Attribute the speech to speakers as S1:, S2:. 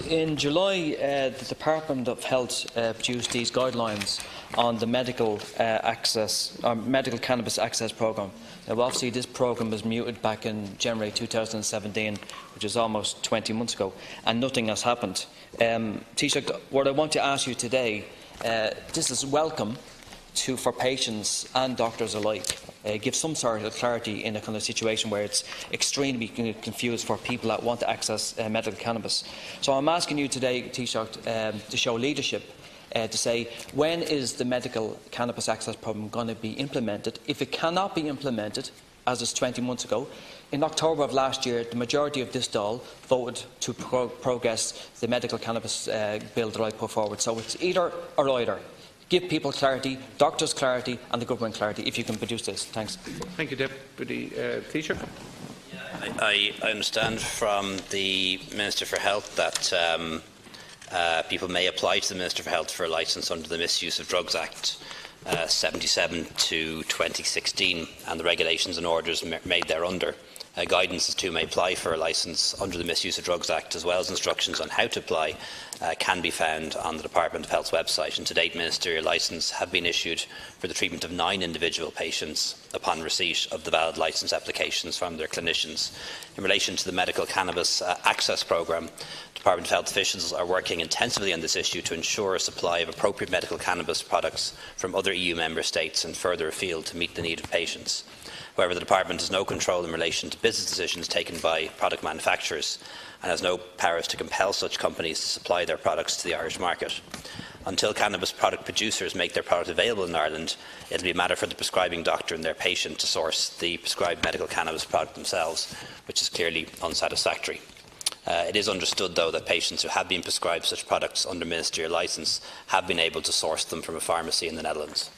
S1: In July, the Department of Health produced these guidelines on the medical cannabis access programme. Now, obviously, this programme was muted back in January 2017, which is almost 20 months ago, and nothing has happened. Taoiseach, what I want to ask you today, this is welcome for patients and doctors alike. Give some sort of clarity in a kind of situation where it's extremely confused for people that want to access medical cannabis. So I'm asking you today, Taoiseach, to show leadership, to say, when is the medical cannabis access programme going to be implemented? If it cannot be implemented, as is 20 months ago, in October of last year, the majority of this Dáil voted to progress the medical cannabis bill that I put forward. So it's either or either. Give people clarity, doctors clarity and the government clarity, if you can produce this. Thanks.
S2: Thank you, Deputy Taoiseach.
S3: I understand from the Minister for Health that people may apply to the Minister for Health for a licence under the Misuse of Drugs Act 77 to 2016 and the regulations and orders made thereunder. Guidance as to who may apply for a licence under the Misuse of Drugs Act, as well as instructions on how to apply, can be found on the Department of Health's website. And to date, ministerial licences have been issued for the treatment of 9 individual patients upon receipt of the valid licence applications from their clinicians. In relation to the medical cannabis access programme, Department of Health officials are working intensively on this issue to ensure a supply of appropriate medical cannabis products from other EU member states and further afield to meet the need of patients. However, the Department has no control in relation to business decisions taken by product manufacturers and has no powers to compel such companies to supply their products to the Irish market. Until cannabis product producers make their product available in Ireland, it will be a matter for the prescribing doctor and their patient to source the prescribed medical cannabis product themselves, which is clearly unsatisfactory. It is understood, though, that patients who have been prescribed such products under ministerial licence have been able to source them from a pharmacy in the Netherlands.